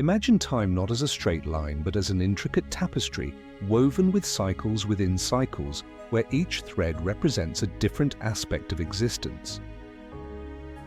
Imagine time not as a straight line, but as an intricate tapestry woven with cycles within cycles, where each thread represents a different aspect of existence.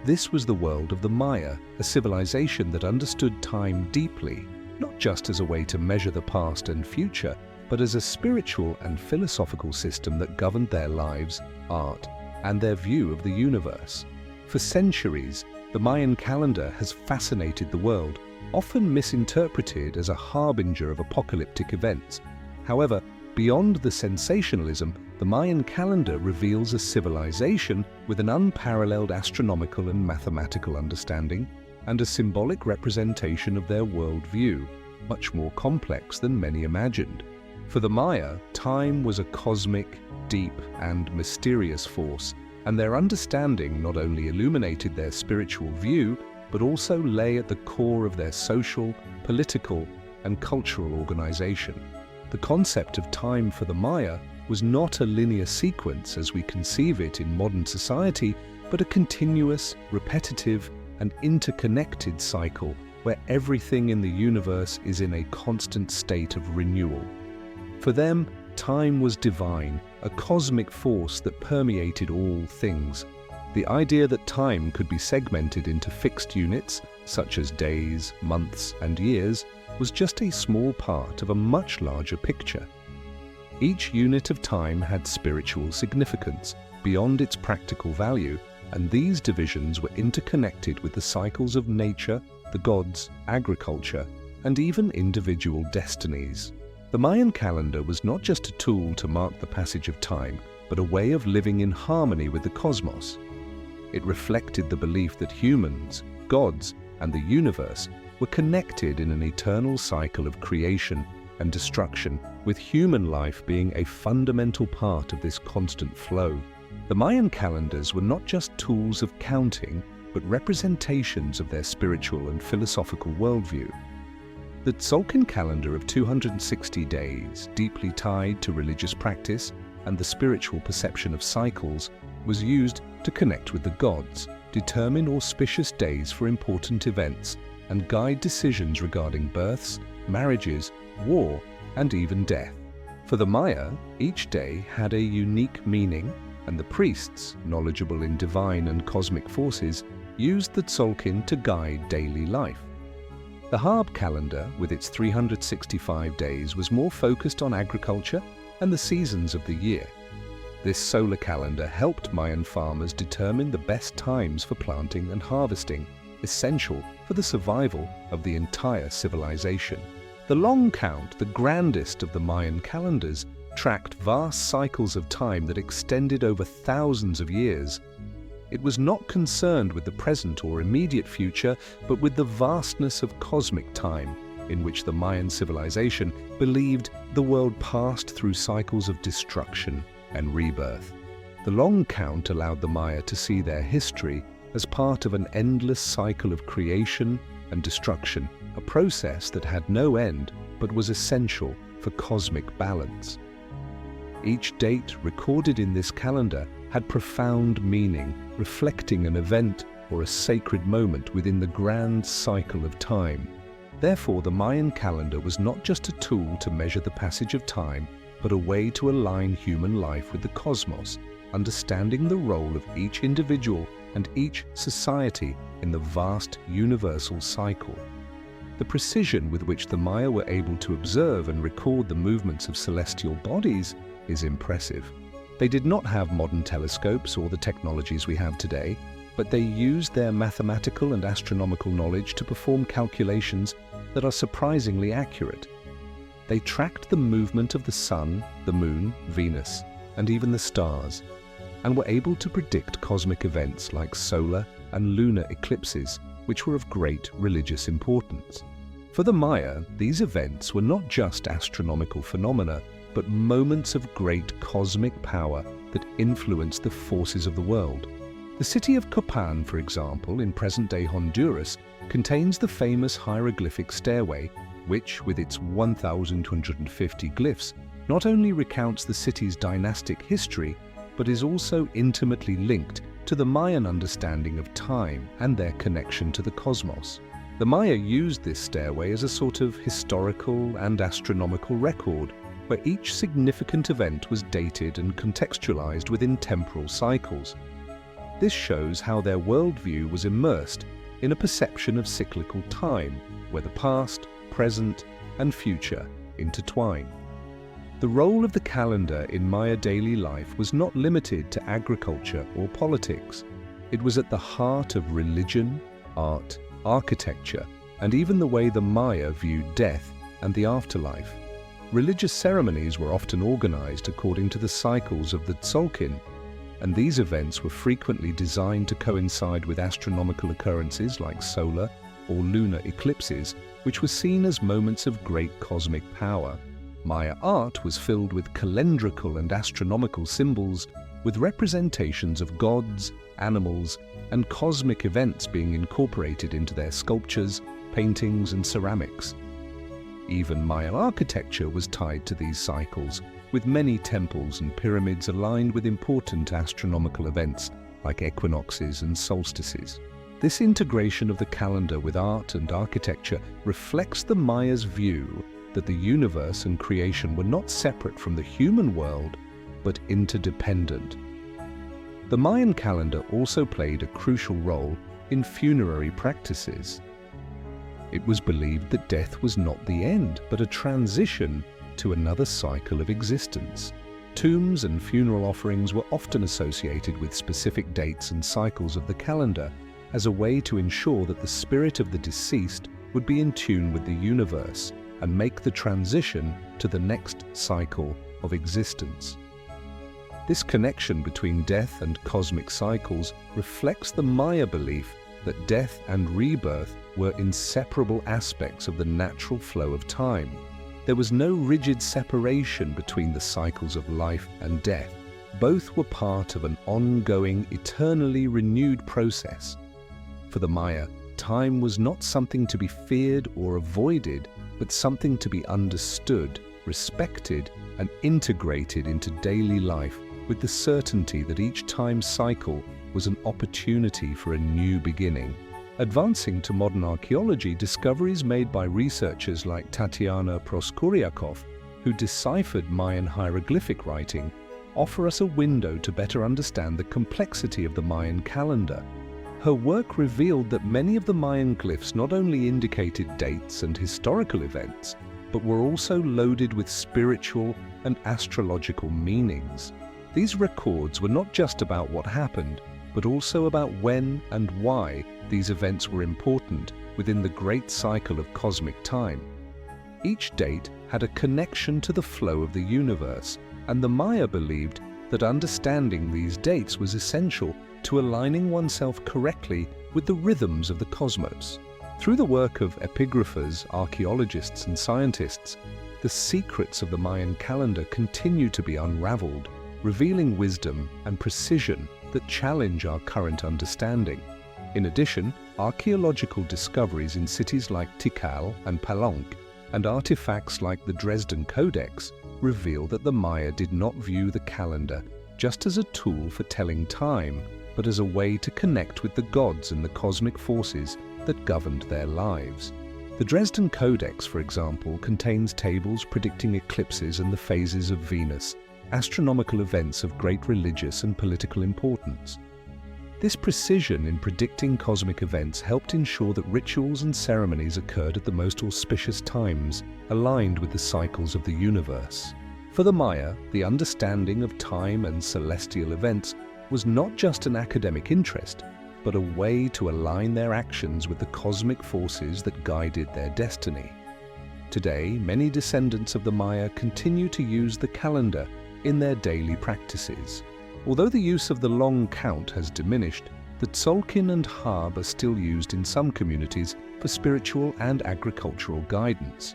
This was the world of the Maya, a civilization that understood time deeply, not just as a way to measure the past and future, but as a spiritual and philosophical system that governed their lives, art, and their view of the universe. For centuries, the Mayan calendar has fascinated the world, often misinterpreted as a harbinger of apocalyptic events. However, beyond the sensationalism, the Mayan calendar reveals a civilization with an unparalleled astronomical and mathematical understanding and a symbolic representation of their worldview, much more complex than many imagined. For the Maya, time was a cosmic, deep, and mysterious force, and their understanding not only illuminated their spiritual view, but also lay at the core of their social, political, and cultural organization. The concept of time for the Maya was not a linear sequence as we conceive it in modern society, but a continuous, repetitive, and interconnected cycle where everything in the universe is in a constant state of renewal. For them, time was divine, a cosmic force that permeated all things. The idea that time could be segmented into fixed units, such as days, months, and years, was just a small part of a much larger picture. Each unit of time had spiritual significance beyond its practical value, and these divisions were interconnected with the cycles of nature, the gods, agriculture, and even individual destinies. The Mayan calendar was not just a tool to mark the passage of time, but a way of living in harmony with the cosmos. It reflected the belief that humans, gods, and the universe were connected in an eternal cycle of creation and destruction, with human life being a fundamental part of this constant flow. The Mayan calendars were not just tools of counting, but representations of their spiritual and philosophical worldview. The Tzolk'in calendar of 260 days, deeply tied to religious practice and the spiritual perception of cycles, was used to connect with the gods, determine auspicious days for important events, and guide decisions regarding births, marriages, war, and even death. For the Maya, each day had a unique meaning, and the priests, knowledgeable in divine and cosmic forces, used the Tzolk'in to guide daily life. The Haab calendar, with its 365 days, was more focused on agriculture and the seasons of the year. This solar calendar helped Mayan farmers determine the best times for planting and harvesting, essential for the survival of the entire civilization. The long count, the grandest of the Mayan calendars, tracked vast cycles of time that extended over thousands of years. It was not concerned with the present or immediate future, but with the vastness of cosmic time, in which the Mayan civilization believed the world passed through cycles of destruction and rebirth. The long count allowed the Maya to see their history as part of an endless cycle of creation and destruction, a process that had no end but was essential for cosmic balance. Each date recorded in this calendar had profound meaning, reflecting an event or a sacred moment within the grand cycle of time. Therefore, the Mayan calendar was not just a tool to measure the passage of time, but a way to align human life with the cosmos, understanding the role of each individual and each society in the vast universal cycle. The precision with which the Maya were able to observe and record the movements of celestial bodies is impressive. They did not have modern telescopes or the technologies we have today, but they used their mathematical and astronomical knowledge to perform calculations that are surprisingly accurate. They tracked the movement of the sun, the moon, Venus, and even the stars, and were able to predict cosmic events like solar and lunar eclipses, which were of great religious importance. For the Maya, these events were not just astronomical phenomena, but moments of great cosmic power that influenced the forces of the world. The city of Copan, for example, in present-day Honduras, contains the famous hieroglyphic stairway, which, with its 1,250 glyphs, not only recounts the city's dynastic history, but is also intimately linked to the Mayan understanding of time and their connection to the cosmos. The Maya used this stairway as a sort of historical and astronomical record, where each significant event was dated and contextualized within temporal cycles. This shows how their worldview was immersed in a perception of cyclical time, where the past, present, and future intertwine. The role of the calendar in Maya daily life was not limited to agriculture or politics. It was at the heart of religion, art, architecture, and even the way the Maya viewed death and the afterlife. Religious ceremonies were often organized according to the cycles of the Tzolk'in, and these events were frequently designed to coincide with astronomical occurrences like solar or lunar eclipses, which were seen as moments of great cosmic power. Maya art was filled with calendrical and astronomical symbols, with representations of gods, animals, and cosmic events being incorporated into their sculptures, paintings, and ceramics. Even Mayan architecture was tied to these cycles, with many temples and pyramids aligned with important astronomical events like equinoxes and solstices. This integration of the calendar with art and architecture reflects the Maya's view that the universe and creation were not separate from the human world, but interdependent. The Mayan calendar also played a crucial role in funerary practices. It was believed that death was not the end, but a transition to another cycle of existence. Tombs and funeral offerings were often associated with specific dates and cycles of the calendar, as a way to ensure that the spirit of the deceased would be in tune with the universe and make the transition to the next cycle of existence. This connection between death and cosmic cycles reflects the Maya belief that death and rebirth were inseparable aspects of the natural flow of time. There was no rigid separation between the cycles of life and death. Both were part of an ongoing, eternally renewed process. For the Maya, time was not something to be feared or avoided, but something to be understood, respected, and integrated into daily life, with the certainty that each time cycle was an opportunity for a new beginning. Advancing to modern archaeology, discoveries made by researchers like Tatiana Proskouriakov, who deciphered Mayan hieroglyphic writing, offer us a window to better understand the complexity of the Mayan calendar. Her work revealed that many of the Mayan glyphs not only indicated dates and historical events, but were also loaded with spiritual and astrological meanings. These records were not just about what happened, but also about when and why these events were important within the great cycle of cosmic time. Each date had a connection to the flow of the universe, and the Maya believed that understanding these dates was essential to aligning oneself correctly with the rhythms of the cosmos. Through the work of epigraphers, archaeologists, and scientists, the secrets of the Mayan calendar continue to be unraveled, revealing wisdom and precision that challenge our current understanding. In addition, archaeological discoveries in cities like Tikal and Palenque, and artifacts like the Dresden Codex, reveal that the Maya did not view the calendar just as a tool for telling time, but as a way to connect with the gods and the cosmic forces that governed their lives. The Dresden Codex, for example, contains tables predicting eclipses and the phases of Venus, astronomical events of great religious and political importance. This precision in predicting cosmic events helped ensure that rituals and ceremonies occurred at the most auspicious times, aligned with the cycles of the universe. For the Maya, the understanding of time and celestial events was not just an academic interest, but a way to align their actions with the cosmic forces that guided their destiny. Today, many descendants of the Maya continue to use the calendar in their daily practices. Although the use of the long count has diminished, the Tzolk'in and Haab are still used in some communities for spiritual and agricultural guidance.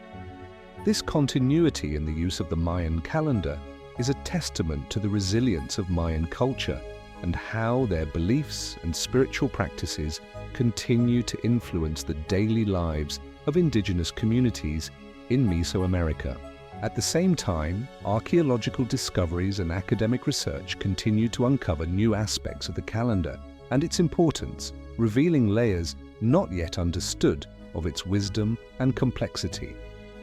This continuity in the use of the Mayan calendar is a testament to the resilience of Mayan culture and how their beliefs and spiritual practices continue to influence the daily lives of indigenous communities in Mesoamerica. At the same time, archaeological discoveries and academic research continue to uncover new aspects of the calendar and its importance, revealing layers not yet understood of its wisdom and complexity.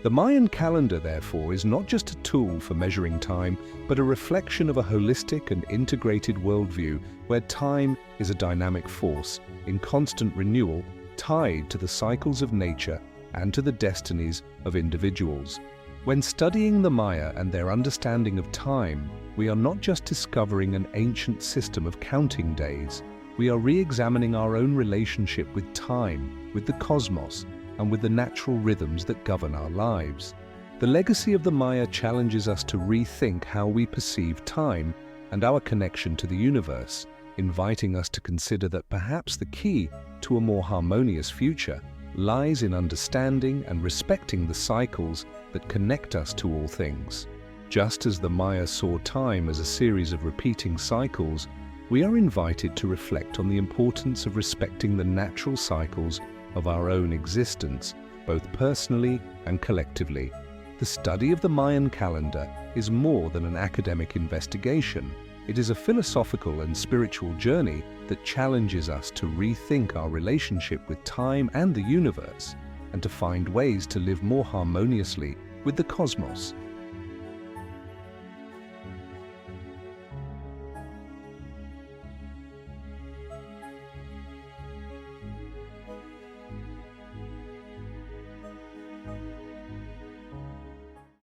The Mayan calendar, therefore, is not just a tool for measuring time, but a reflection of a holistic and integrated worldview where time is a dynamic force in constant renewal, tied to the cycles of nature and to the destinies of individuals. When studying the Maya and their understanding of time, we are not just discovering an ancient system of counting days. We are re-examining our own relationship with time, with the cosmos, and with the natural rhythms that govern our lives. The legacy of the Maya challenges us to rethink how we perceive time and our connection to the universe, inviting us to consider that perhaps the key to a more harmonious future lies in understanding and respecting the cycles that connect us to all things. Just as the Maya saw time as a series of repeating cycles, we are invited to reflect on the importance of respecting the natural cycles of our own existence, both personally and collectively. The study of the Mayan calendar is more than an academic investigation. It is a philosophical and spiritual journey that challenges us to rethink our relationship with time and the universe, and to find ways to live more harmoniously with the cosmos.